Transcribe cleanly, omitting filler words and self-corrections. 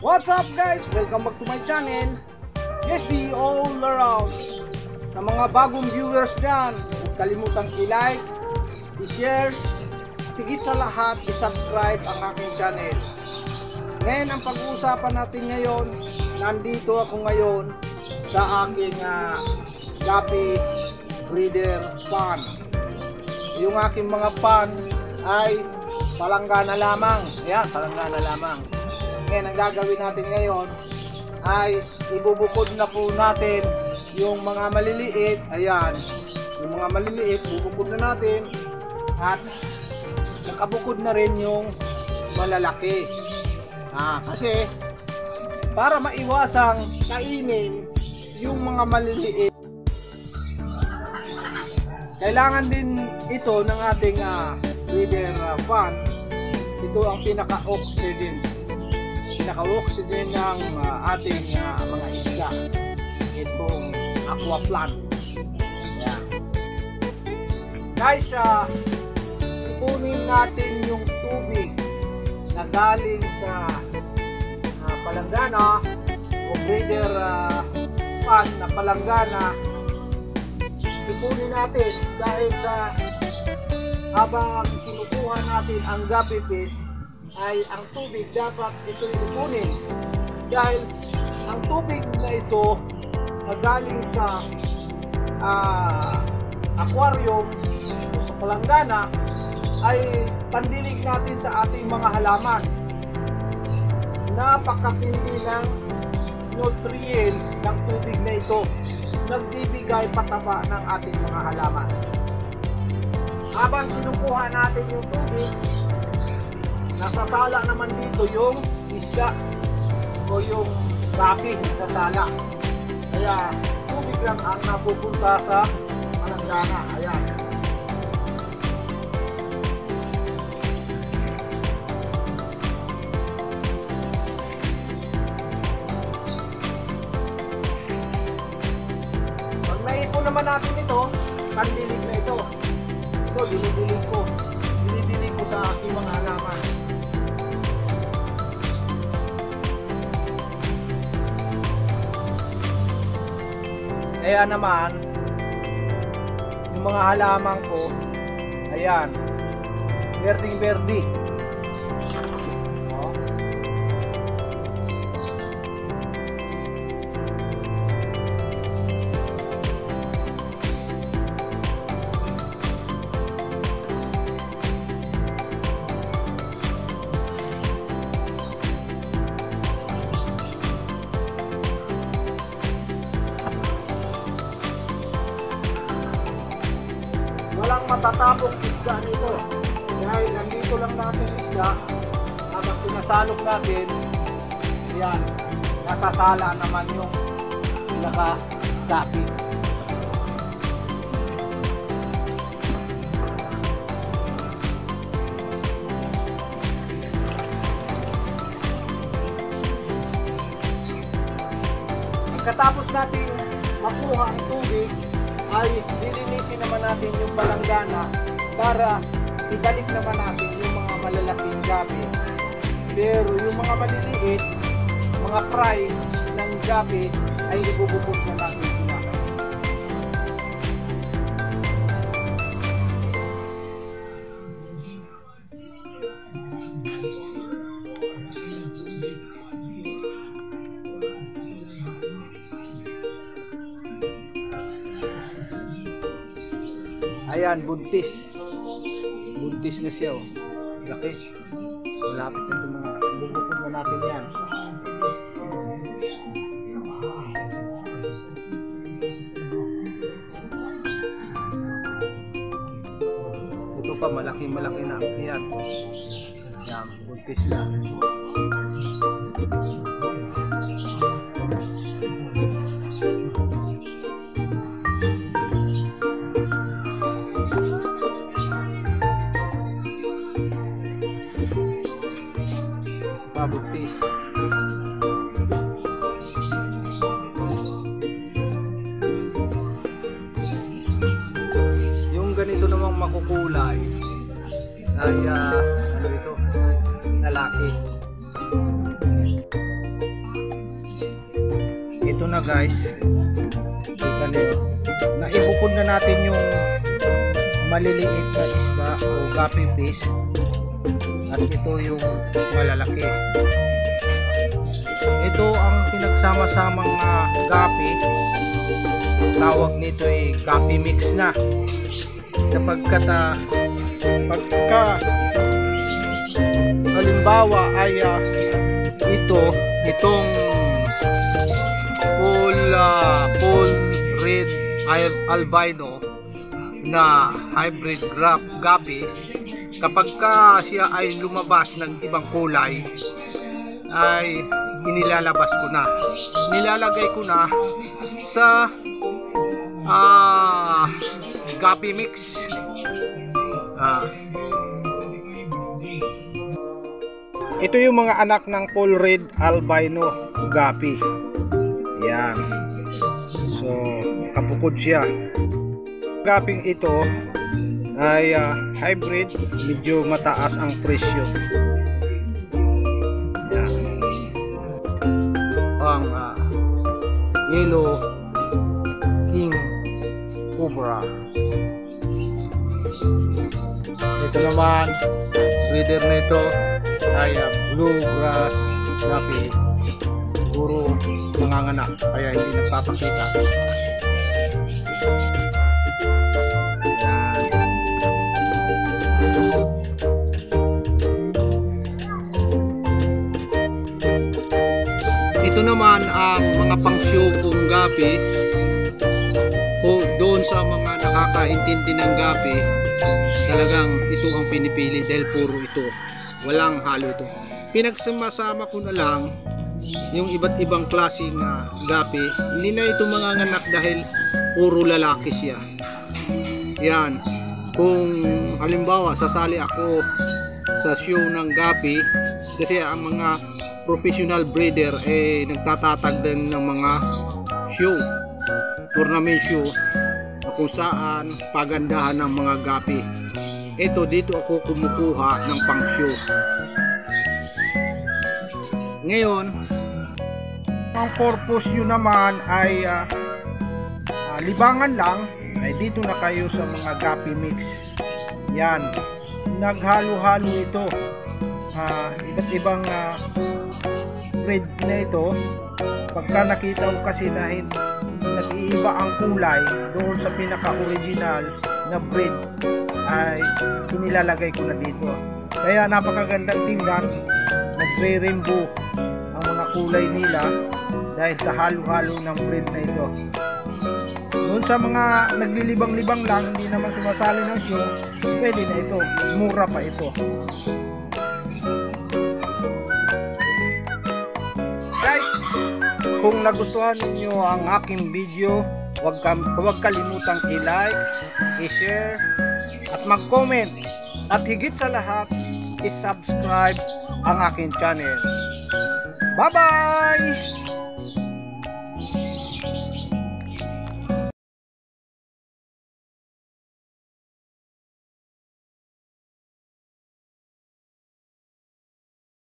What's up guys? Welcome back to my channel, SD All Around. Sa mga bagong viewers dyan, huwag kalimutang i-like, i-share, higit sa lahat, i-subscribe ang aking channel. Ngayon, ang pag-uusapan natin ngayon, nandito ako ngayon sa aking guppy breeder pan. Yung aking mga pan ay palanggana lamang. Ayan, palanggana lamang. Ngayon, ang gagawin natin ngayon ay ibubukod na po natin yung mga maliliit. Ayan, yung mga maliliit, bubukod na natin. At nakabukod na rin yung malalaki. Kasi para maiwasang kainin yung mga maliliit, kailangan din ito ng ating breeder pan. Ito ang pinaka-oxygen ng ating mga isda, itong aqua plant. Ayan. Guys, ipunin natin yung tubig na galing sa palanggana o breeder pan na palanggana. Ipunin natin dahil sa habang sinukuha natin ang guppy fish ay ang tubig dapat ito ipunin, dahil ang tubig na ito na galing sa aquarium o sa palanggana ay pandilig natin sa ating mga halaman. Napakatindi ng nutrients ng tubig na ito, nagbibigay pataba ng ating mga halaman. Habang kinukuha natin yung tubig, nasasala naman dito yung isda o yung guppy sa sala. Kaya tubig lang ang napupunta sa palanggana. Ayan. Pag naipon naman natin ito, pandilig na ito. Ito, dinidilig ko sa aking mga halaman. Kaya naman, yung mga halaman ko, ayan, berding-berdi. Walang matatapong isda nito, dahil nandito lang natin isda. Habang sinasalok natin, ayan, nasasala naman yung pinaka-guppy. Pagkatapos natin makuha ang tubig, ay lilinisin naman natin yung palanggana para ibalik naman natin yung mga malalaking guppy. Pero yung mga maliliit, mga fry ng guppy ay ibubukod na natin sila. Ayan, buntis na siya, oh. Laki, malapit na ito, mga bubukod na natin yan. Ito pa, malaki na. Ayan, buntis na. Buntis. Yung ganito namang makukulay ay ano ito, lalaki. na guys. Kita niyo. Naibukod na natin yung maliliit na isda o gapi fish. At ito yung malalaki. Ito ang pinagsama-samang gapi. Tawag nito ay gapi mix na. Sapagkat pagka halimbawa ay itong full red albino na hybrid gapi, kapag siya ay lumabas ng ibang kulay ay inilalabas ko na, nilalagay ko na sa gapi mix. Ito yung mga anak ng full red albino gapi. Yan. So, kapukod siya. Gaping ito ay hybrid, medyo mataas ang presyo. Yan. Ang yellow king cobra. Ito naman, breeder nito ay blue grass gapi. Siguro nanganganak kaya hindi nagpapakita. Ito naman ang mga pang-show gapi o doon sa mga nakakaintindi ng gapi, talagang ito ang pinipili dahil puro ito, walang halo ito. Pinagsama-sama ko na lang yung iba't ibang klaseng gapi. Hindi na ito manganganak dahil puro lalaki siya. Yan, kung halimbawa sasali ako sa show ng gapi, kasi ang mga professional breeder nagtatatag din ng mga show, tournament show, kung saan pagandahan ng mga gapi. Ito, dito ako kumukuha ng pang show. Ngayon, ang purpose nyo naman ay libangan lang, ay dito na kayo sa mga gapi mix. Yan, naghalo-halo ito. Iba't ibang breed na ito. Pagka nakita ko kasi na nag-iiba ang kulay doon sa pinaka-original na breed, ay inilalagay ko na dito. Kaya napakagandang tingnan, nagre-rainbow ang mga kulay nila dahil sa halo-halo ng breed na ito. Doon sa mga naglilibang-libang lang, hindi naman sumasali ng show, pwede na ito, mura pa ito. Guys, kung nagustuhan niyo ang aking video, huwag kalimutang i-like, i-share, at mag-comment. At higit sa lahat, i-subscribe ang aking channel. Bye-bye!